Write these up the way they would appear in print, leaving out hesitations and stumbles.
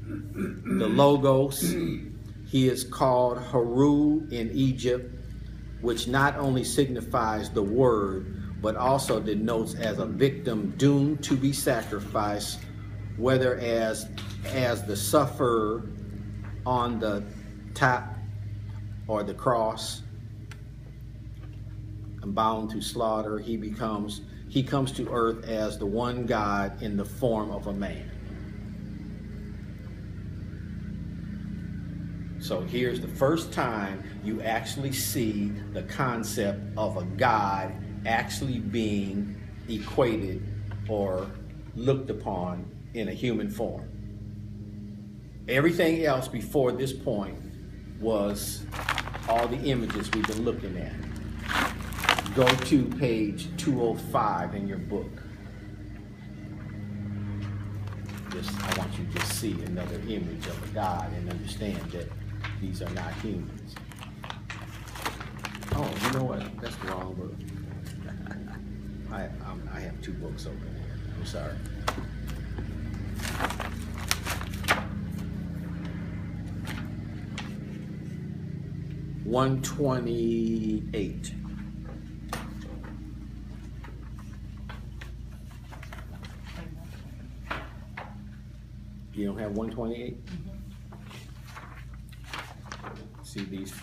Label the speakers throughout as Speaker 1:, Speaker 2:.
Speaker 1: the Logos. He is called Haru in Egypt, which not only signifies the word, but also denotes as a victim doomed to be sacrificed, whether as the sufferer on the top or the cross, and bound to slaughter. He comes to earth as the one God in the form of a man. So here's the first time you actually see the concept of a God actually being equated or looked upon in a human form. Everything else before this point was all the images we've been looking at. Go to page 205 in your book. I want you to just see another image of a God and understand that these are not humans. Oh, you know what? That's the wrong book. I have two books open here. I'm sorry. $128. You don't have 128? See these?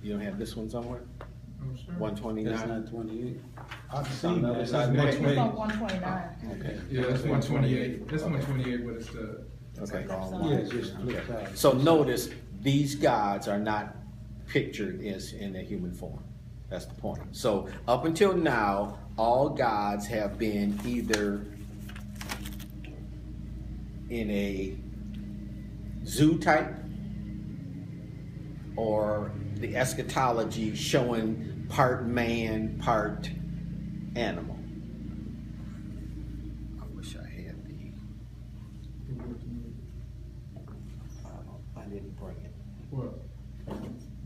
Speaker 1: You don't have this one somewhere?
Speaker 2: No, sir.
Speaker 1: 129?
Speaker 3: That's not 28. I've
Speaker 2: It's
Speaker 3: seen that.
Speaker 2: It's
Speaker 3: It's
Speaker 2: on
Speaker 4: 129.
Speaker 1: Okay.
Speaker 2: Yeah, that's 128. That's 128, but it's the.
Speaker 1: Okay.
Speaker 3: Yeah, it's just flipped out.
Speaker 1: So notice these gods are not pictured as in a human form. That's the point. So up until now, all gods have been either in a zoo type or the eschatology showing part man, part animal. I wish I had I didn't bring it.
Speaker 2: What?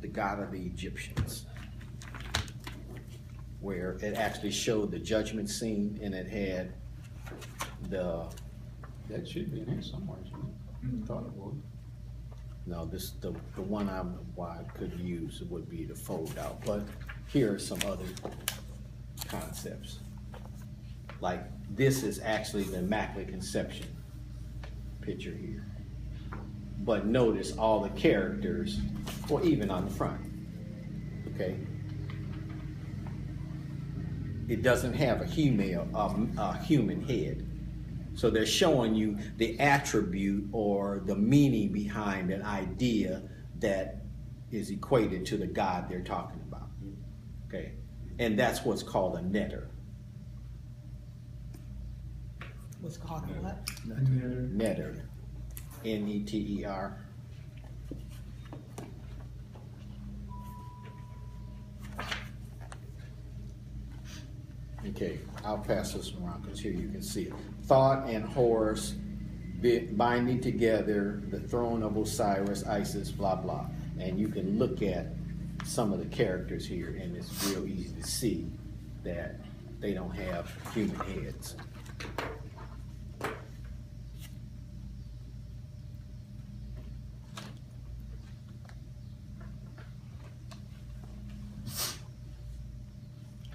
Speaker 1: The God of the Egyptians, where it actually showed the judgment scene and it had the,
Speaker 3: That should be in here somewhere, shouldn't it? Thought it would.
Speaker 1: no, this, the one I could use would be the fold out, but here are some other concepts. Like this is actually the Immaculate Conception picture here. But notice all the characters, or even on the front, okay? It doesn't have a human head. So they're showing you the attribute or the meaning behind an idea that is equated to the God they're talking about, okay? And that's what's called a netter.
Speaker 4: What's called a what?
Speaker 1: Netter. N-E-T-E-R. Okay, I'll pass this around because here you can see it. Thoth and Horus binding together the throne of Osiris, Isis, blah, blah. And you can look at some of the characters here and it's real easy to see that they don't have human heads.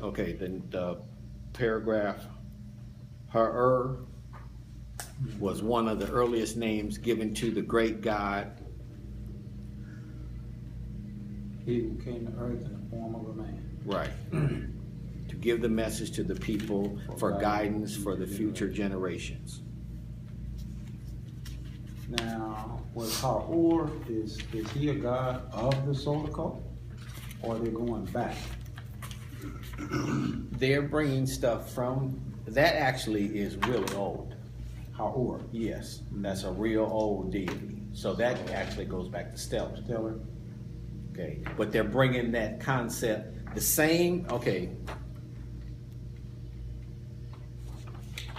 Speaker 1: Okay, then the paragraph, Her was one of the earliest names given to the great God.
Speaker 3: He who came to earth in the form of a man.
Speaker 1: Right. To give the message to the people for guidance for the future generations.
Speaker 3: Now, was Ha'or, is he a god of the solar cult? Or are they going back?
Speaker 1: They're bringing stuff from, that actually is really old.
Speaker 3: Ha'or.
Speaker 1: Yes, that's a real old deity. So that actually goes back to Stellar.
Speaker 3: Stellar.
Speaker 1: Okay, but they're bringing that concept, the same, okay.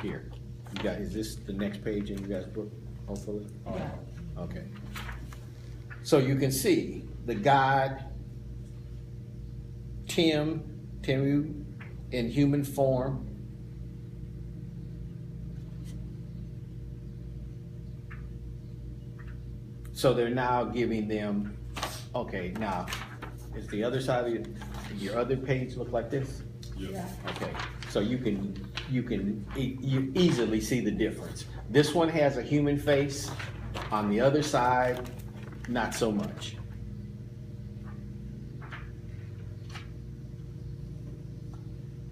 Speaker 1: Here, you got, is this the next page in you guys' book, hopefully?
Speaker 4: Yeah.
Speaker 1: Okay. So you can see the god Temu in human form. So they're now giving them, okay, now, is the other side of your other page look like this?
Speaker 4: Yeah.
Speaker 1: Okay, so you easily see the difference. This one has a human face, on the other side, not so much.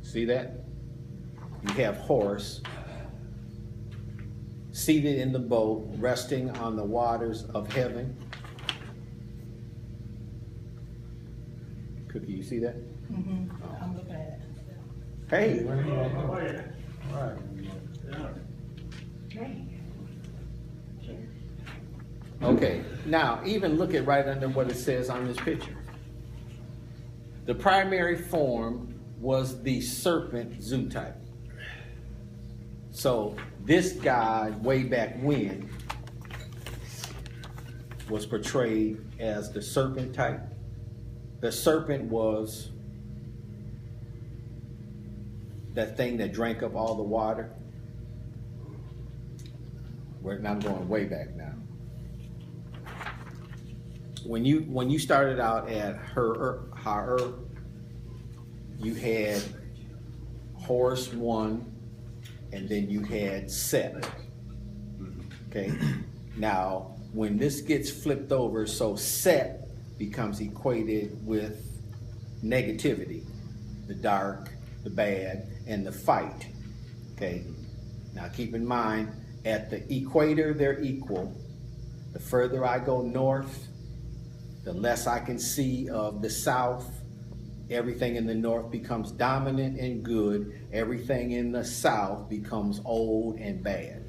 Speaker 1: See that? You have Horus seated in the boat, resting on the waters of heaven. Cookie, you see that?
Speaker 4: Mm-hmm. I'm looking at it.
Speaker 1: Hey,
Speaker 3: Right.
Speaker 1: okay, now even look at right under what it says on this picture. The primary form was the serpent zoo type. So this guy way back when was portrayed as the serpent type. The serpent was that thing that drank up all the water. I'm going way back now. When you started out at Her, you had Horus 1, and then you had Set. Okay. Now, when this gets flipped over, so Set becomes equated with negativity, the dark, the bad, and the fight. Okay. Now, keep in mind, at the equator, they're equal. The further I go north, the less I can see of the south. Everything in the north becomes dominant and good. Everything in the south becomes old and bad.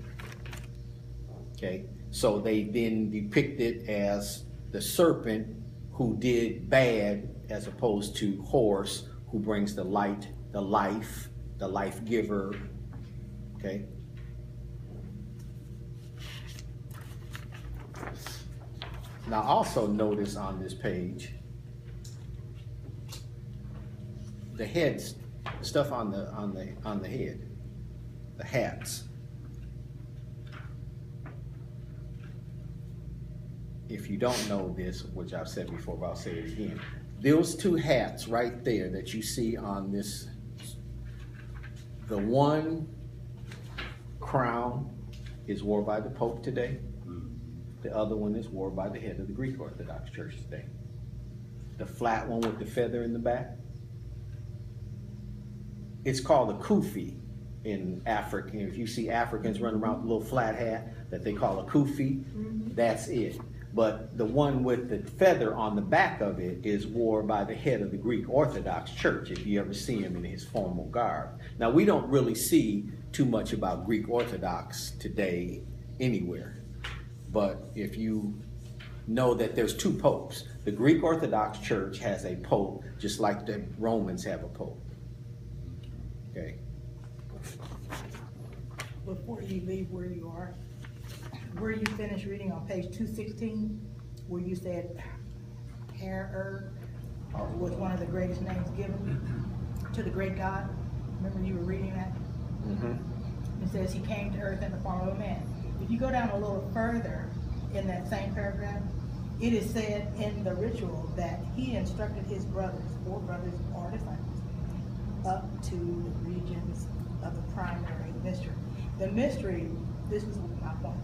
Speaker 1: Okay, so they then depict it as the serpent who did bad, as opposed to Horus, who brings the light, the life giver. Okay. Now also notice on this page, the heads, stuff on the head, the hats. If you don't know this, which I've said before, but I'll say it again. Those two hats right there that you see on this, the one crown is worn by the Pope today. The other one is worn by the head of the Greek Orthodox Church today. The flat one with the feather in the back, it's called a kufi in Africa. If you see Africans running around with a little flat hat that they call a kufi, that's it. But the one with the feather on the back of it is worn by the head of the Greek Orthodox Church, if you ever see him in his formal garb. Now, we don't really see too much about Greek Orthodox today anywhere. But if you know that there's two popes, the Greek Orthodox Church has a pope just like the Romans have a pope. Okay.
Speaker 4: Before you leave where you are, where you finished reading on page 216, where you said A.R.K was one of the greatest names given to the great God. Remember you were reading that? Mm-hmm. It says he came to earth in the form of a man. If you go down a little further in that same paragraph, it is said in the ritual that he instructed his brothers, 4 brothers or disciples, up to the regions of the primary mystery. The mystery, this is my point,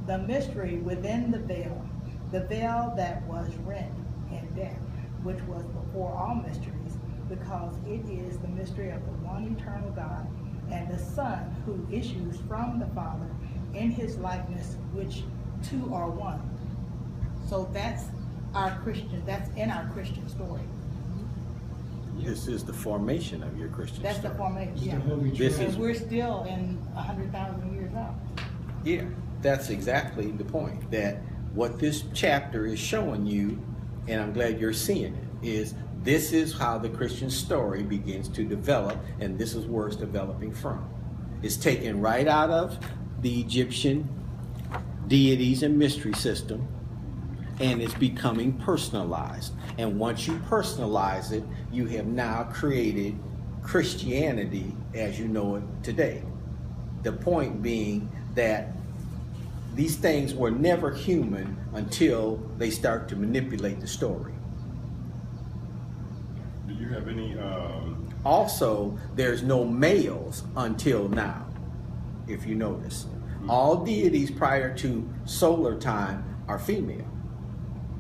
Speaker 4: the mystery within the veil that was rent in death, which was before all mysteries, because it is the mystery of the one eternal God and the Son who issues from the Father in his likeness, which two are one. So that's in our Christian story.
Speaker 1: This is the formation of your Christian
Speaker 4: That's
Speaker 1: story.
Speaker 4: the formation, yeah.
Speaker 1: This
Speaker 4: And
Speaker 1: is,
Speaker 4: we're still in 100,000 years out.
Speaker 1: yeah, that's exactly the point. That what this chapter is showing you, and I'm glad you're seeing it, is this is how the Christian story begins to develop, and this is where it's developing from. It's taken right out of the Egyptian deities and mystery system, and it's becoming personalized. And once you personalize it, you have now created Christianity as you know it today. The point being that these things were never human until they start to manipulate the story.
Speaker 5: Do you have any?
Speaker 1: Also, there's no males until now, if you notice. All deities prior to solar time are female.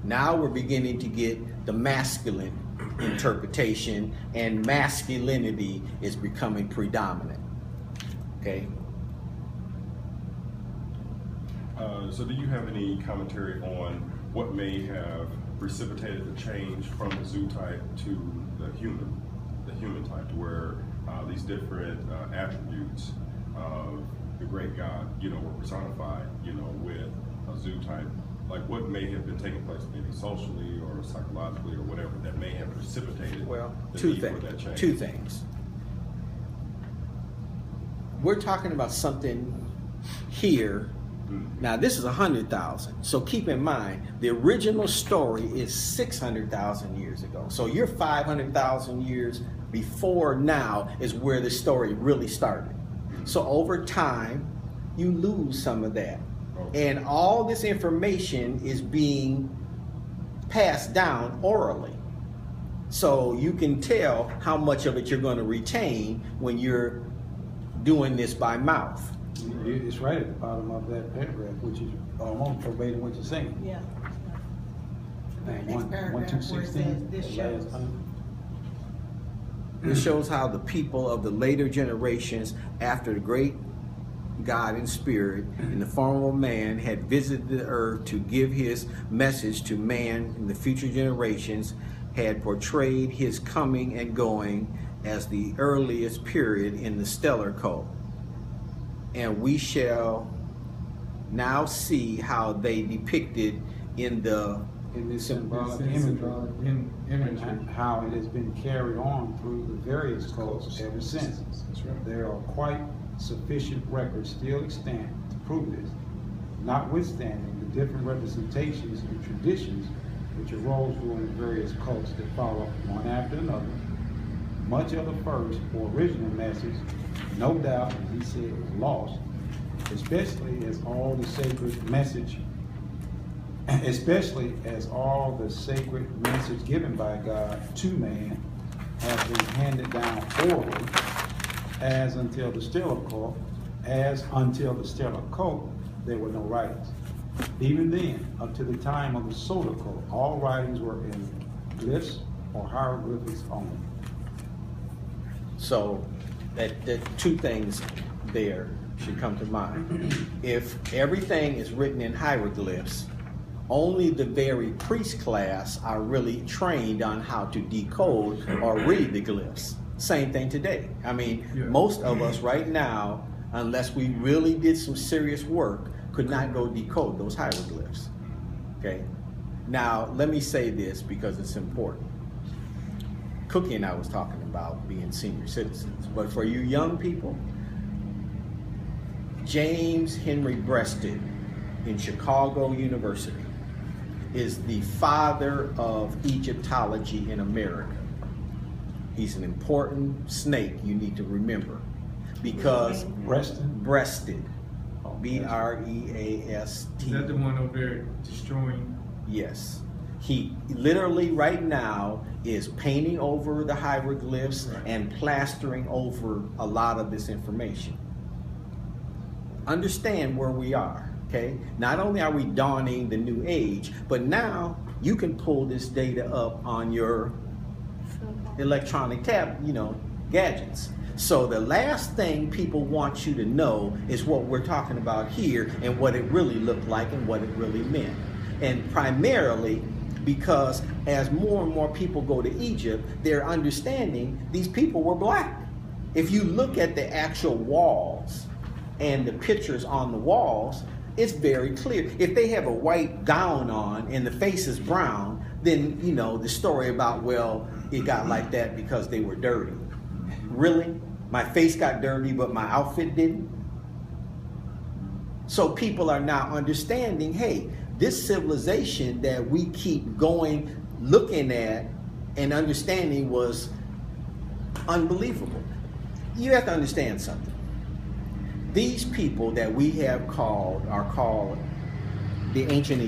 Speaker 1: Now we're beginning to get the masculine interpretation, and masculinity is becoming predominant. Okay?
Speaker 5: So do you have any commentary on what may have precipitated the change from the zoo type to the human type, to where these different attributes of the great God, were personified, with a zoo type? Like, what may have been taking place, maybe socially or psychologically or whatever, that may have precipitated the need for that change?
Speaker 1: Two things. We're talking about something here. Now, this is 100,000. So keep in mind, the original story is 600,000 years ago. So you're 500,000 years before now is where the story really started. So over time, you lose some of that. And all this information is being passed down orally. So you can tell how much of it you're going to retain when you're doing this by mouth.
Speaker 3: It's right at the bottom of that paragraph, which is almost verbatim what you're saying.
Speaker 4: Yeah. The next
Speaker 3: One,
Speaker 4: paragraph
Speaker 3: 2,
Speaker 4: where it
Speaker 3: 16,
Speaker 4: says, this
Speaker 3: the
Speaker 4: shows.
Speaker 3: last time.
Speaker 1: This shows how the people of the later generations after the great God in spirit in the form of a man had visited the earth to give his message to man in the future generations, had portrayed his coming and going as the earliest period in the stellar code. And we shall now see how they depicted in
Speaker 3: this symbolic
Speaker 2: In
Speaker 3: and
Speaker 2: imagery.
Speaker 3: how it has been carried on through the various cults ever since.
Speaker 2: That's right.
Speaker 3: There are quite sufficient records still extant to prove this, notwithstanding the different representations and traditions which arose during the various cults that follow one after another. Much of the first or original message, no doubt, as he said, was lost, especially as all the sacred message given by God to man has been handed down orally, as until the stellar cult, there were no writings. Even then, up to the time of the solar cult, all writings were in glyphs or hieroglyphics only.
Speaker 1: So that two things there should come to mind. If everything is written in hieroglyphs, only the very priest class are really trained on how to decode or read the glyphs. Same thing today. I mean, most of us right now, unless we really did some serious work, could not go decode those hieroglyphs. Okay? Now, let me say this because it's important. Cookie and I was talking about being senior citizens, but for you young people, James Henry Breasted in Chicago University is the father of Egyptology in America. He's an important snake you need to remember because breasted, B-R-E-A-S-T.
Speaker 2: Is that the one over there destroying?
Speaker 1: Yes. He literally right now is painting over the hieroglyphs and plastering over a lot of this information. Understand where we are, okay? Not only are we dawning the new age, but now you can pull this data up on your electronic gadgets. So the last thing people want you to know is what we're talking about here and what it really looked like and what it really meant. And primarily because as more and more people go to Egypt, they're understanding these people were black. If you look at the actual walls and the pictures on the walls, it's very clear. If they have a white gown on and the face is brown, then, the story about, well, it got like that because they were dirty. Really? My face got dirty, but my outfit didn't? So people are now understanding, hey, this civilization that we keep going, looking at and understanding was unbelievable. You have to understand something. these people that we have called are called the ancient